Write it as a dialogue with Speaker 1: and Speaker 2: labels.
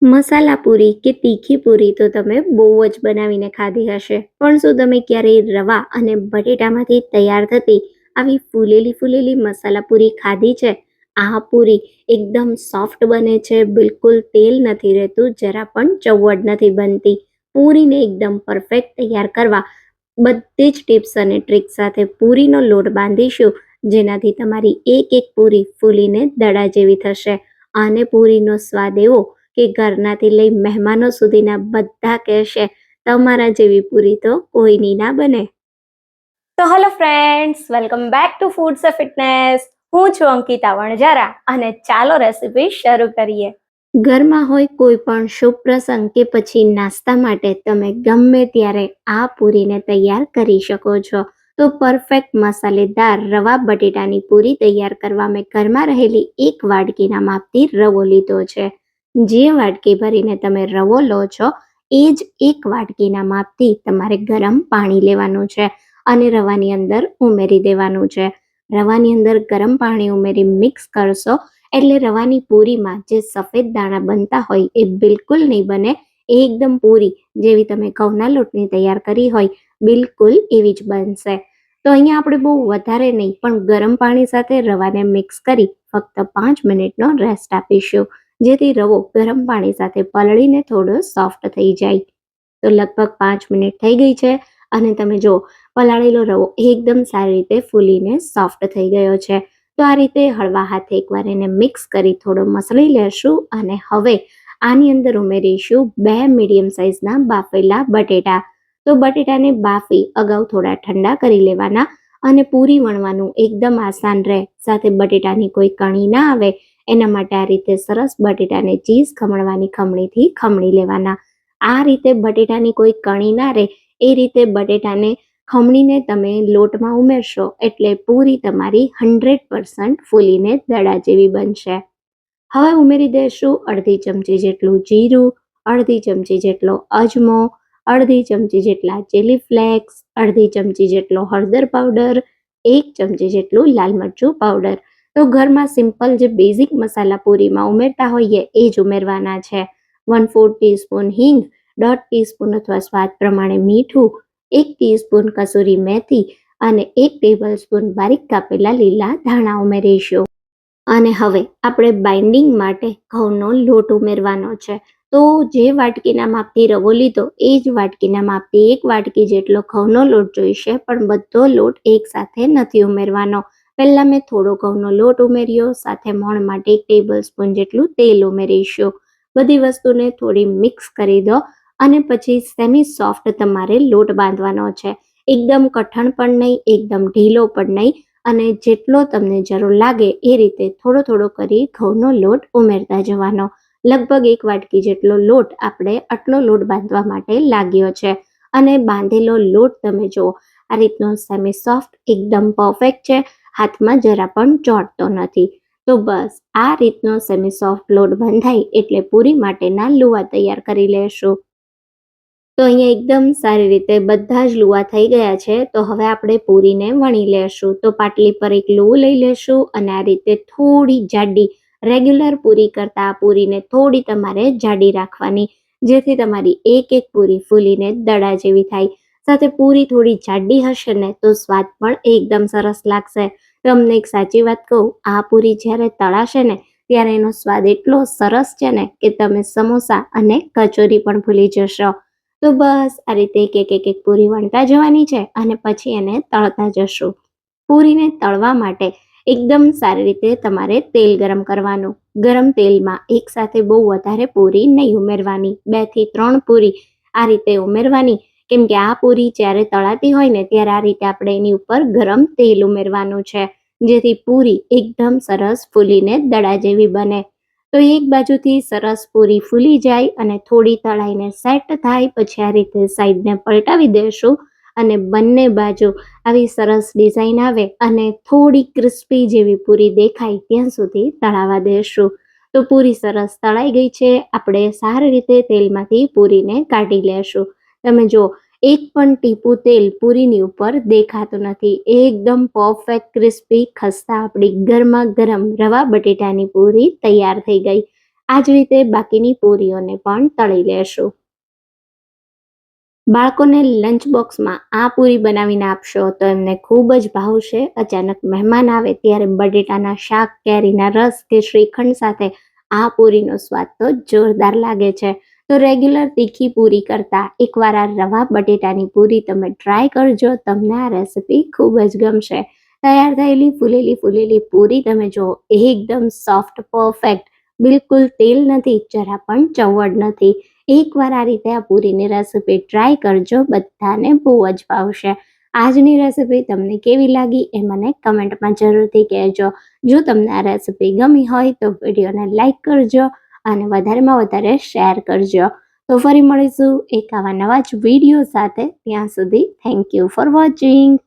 Speaker 1: મસાલા પૂરી કે તીખી પૂરી તો તમે બહુ જ બનાવીને ખાધી હશે. પણ શું તમે ક્યારેય રવા અને બટેટામાંથી તૈયાર થતી આવી ફૂલેલી મસાલા પૂરી ખાધી છે? આ પૂરી એકદમ સોફ્ટ બને છે, બિલકુલ તેલ નથી રહેતું, જરા પણ ચવડ નથી બનતી. પૂરીને એકદમ પરફેક્ટ તૈયાર કરવા બધી જ ટિપ્સ અને ટ્રિક્સ સાથે પૂરીનો લોટ બાંધીશું, જેનાથી તમારી એક પૂરી ફૂલીને દડા જેવી થશે. અને પૂરીનો સ્વાદ એવો કે ઘરનાથી લઈ મહેમાનો સુધીના બધા કહેશે, તમારા જેવી પૂરી તો કોઈની ના બને. તો hello friends, welcome back to foods of fitness. હું છું અંકિતા વણજારા અને ચાલો રેસીપી શરૂ કરીએ. ઘરમાં હોય કોઈ પણ શુભ પ્રસંગ કે પછી નાસ્તા માટે તમે ગમે ત્યારે આ પૂરીને તૈયાર કરી શકો છો. તો પરફેક્ટ મસાલેદાર રવા બટેટાની પૂરી તૈયાર કરવા મેં ઘરમાં રહેલી એક વાડકીના માપથી રવો લીધો છે. જે વાટકી ભરીને તમે રવો લો છો એ જ એક વાટકીના માપથી તમારે ગરમ પાણી લેવાનું છે અને રવાની અંદર ઉમેરી દેવાનું છે. રવાની અંદર ગરમ પાણી ઉમેરી મિક્સ કરશો એટલે રવાની પૂરીમાં જે સફેદ દાણા બનતા હોય એ બિલકુલ નહીં બને. એકદમ પૂરી જેવી તમે ઘઉંના લોટની તૈયાર કરી હોય બિલકુલ એવી જ બનશે. તો અહીંયા આપણે બહુ વધારે નહીં પણ ગરમ પાણી સાથે રવાને મિક્સ કરી ફક્ત 5 મિનિટનો રેસ્ટ આપીશું, જેથી રવો ગરમ પાણી સાથે પલળીને થોડો સોફ્ટ થઈ જાય. તો લગભગ 5 મિનિટ થઈ ગઈ છે અને તમે જો પલાળેલો રવો એકદમ સારી રીતે ફૂલીને સોફ્ટ થઈ ગયો છે. તો આ રીતે હળવા હાથે એકવાર એને મિક્સ કરી થોડો મસળી લેશું અને હવે આની અંદર ઉમેરીશું 2 મીડિયમ સાઇઝના બાફેલા બટેટા. તો બટેટાને બાફી અગાઉ થોડા ઠંડા કરી લેવાના અને પૂરી વણવાનું એકદમ આસાન રહે, સાથે બટેટાની કોઈ કણી ના આવે એના માટે આ રીતે સરસ બટેટાને ચીઝ ખમણવાની ખમણીથી ખમણી લેવાના. આ રીતે બટેટાની કોઈ કણી ના રહે એ રીતે બટેટાને ખમણીને તમે લોટમાં ઉમેરશો એટલે પૂરી તમારી 100% ફૂલીને દડા જેવી બનશે. હવે ઉમેરી દઈશું અડધી ચમચી જેટલું જીરું, અડધી ચમચી જેટલો અજમો, અડધી ચમચી જેટલા ચીલી ફ્લેક્સ, અડધી ચમચી જેટલો હળદર પાવડર, 1 ચમચી જેટલું લાલ મરચું પાવડર. તો ઘરમાં સિમ્પલ જે બેઝિક મસાલા પૂરીમાં ઉમેરતા હોઈએ એ જ ઉમેરવાના છે. 1/4 ટીસ્પૂન હિંગ, 1/2 ટીસ્પૂન અથવા સ્વાદ પ્રમાણે મીઠું, 1 ટીસ્પૂન કસૂરી મેથી અને 1 ટેબલ સ્પૂન બારીક કાપેલા લીલા ધાણા ઉમેરીશું. અને હવે આપણે બાઇન્ડિંગ માટે ઘઉંનો લોટ ઉમેરવાનો છે. તો જે વાટકીના માપથી રવો લીધો એ જ વાટકીના માપથી 1 વાટકી જેટલો ઘઉંનો લોટ જોઈશે, પણ બધો લોટ એકસાથે નથી ઉમેરવાનો. પહેલાં મેં થોડો ઘઉંનો લોટ ઉમેર્યો, સાથે મોણ માટે 1 ટેબલ સ્પૂન જેટલું તેલ ઉમેરીશું. બધી વસ્તુને થોડી મિક્સ કરી દો અને પછી સેમી સોફ્ટ તમારે લોટ બાંધવાનો છે. એકદમ કઠણ પણ નહીં, એકદમ ઢીલો પણ નહીં, અને જેટલો તમને જરૂર લાગે એ રીતે થોડો કરી ઘઉંનો લોટ ઉમેરતા જવાનો. લગભગ 1 વાટકી જેટલો લોટ આપણે આટલો લોટ બાંધવા માટે લાગ્યો છે. અને બાંધેલો લોટ તમે જુઓ આ રીતનો સેમી સોફ્ટ એકદમ પરફેક્ટ છે, હાથમાં જરા પણ ચોંટતો નથી. તો બસ આ રીતનો સેમી સોફ્ટ લોટ બંધાય એટલે પૂરી માટેના લુવા તૈયાર કરી લેશું. તો અહીંયા એકદમ સારી રીતે બધા જ લુવા થઈ ગયા છે. તો હવે આપણે પૂરીને વણી લેશું. તો પાટલી પર એક લુવું લઈ લેશું અને આ રીતે થોડી જાડી, રેગ્યુલર પૂરી કરતાં આ પૂરીને થોડી તમારે જાડી રાખવાની, જેથી તમારી એક પૂરી ફૂલીને દડા જેવી થાય. સાથે પૂરી થોડી જાડી હશે ને તો સ્વાદ પણ એકદમ સરસ લાગશે. તમને એક સાચી વાત કહું, આ પૂરી જ્યારે તળાશે ને ત્યારે એનો સ્વાદ એટલો સરસ છે ને કે તમે સમોસા અને કચોરી પણ ભૂલી જશો. તો બસ આ રીતે એક પૂરી વણતા જવાની છે અને પછી એને તળતા જશું. પૂરીને તળવા માટે એકદમ સારી રીતે તમારે તેલ ગરમ કરવાનું. ગરમ તેલમાં એકસાથે બહુ વધારે પૂરી નહીં ઉમેરવાની, 2 થી 3 પૂરી આ રીતે ઉમેરવાની, કેમ કે આ પૂરી જ્યારે તળાતી હોય ને ત્યારે આ રીતે આપણે એની ઉપર ગરમ તેલ ઉમેરવાનું છે, જેથી પૂરી એકદમ સરસ ફૂલીને દડા જેવી બને. તો એક બાજુથી સરસ પૂરી ફૂલી જાય અને થોડી તળાઈને સેટ થાય પછી આ રીતે સાઈડને પલટાવી દેશું અને બંને બાજુ આવી સરસ ડિઝાઇન આવે અને થોડી ક્રિસ્પી જેવી પૂરી દેખાય ત્યાં સુધી તળાવા દેશું. તો પૂરી સરસ તળાઈ ગઈ છે. આપણે સારી રીતે તેલમાંથી પૂરીને કાઢી લેશું. તમે જો એક પણ ટીપું તેલ પૂરીની ઉપર દેખાતું નથી. એકદમ પરફેક્ટ ક્રિસ્પી ખસ્તા આપણી ગરમા ગરમ રવા બટેટાની પૂરી તૈયાર થઈ ગઈ. આ જ રીતે બાકીની પૂરીઓને પણ તળી લેશું. બાળકોને લંચ બોક્સમાં આ પૂરી બનાવીને આપશો તો એમને ખૂબ જ ભાવશે. અચાનક મહેમાન આવે ત્યારે બટેટાના શાક, કેરીના રસ કે શ્રીખંડ સાથે આ પૂરીનો સ્વાદ તો જોરદાર લાગે છે. તો રેગ્યુલર તીખી પૂરી કરતાં એકવાર આ રવા બટેટાની પૂરી તમે ટ્રાય કરજો. તમને આ રેસિપી ખૂબ જ ગમશે. તૈયાર થયેલી ફૂલેલી પૂરી તમે જુઓ, એકદમ સોફ્ટ, પરફેક્ટ, બિલકુલ તેલ નથી, જરા પણ ચવડ નથી. એકવાર આ રીતે આ પૂરીની રેસિપી ટ્રાય કરજો, બધાને બહુ જ ભાવશે. આજની રેસિપી તમને કેવી લાગી એ મને કમેન્ટમાં જરૂરથી કહેજો. જો તમને આ રેસિપી ગમી હોય તો વિડીયોને લાઈક કરજો અને વધારેમાં વધારે શેર કરજો. તો ફરી મળીશું એક આવા નવા જ વિડીયો સાથે. ત્યાં સુધી થેન્ક યુ ફોર વોચિંગ.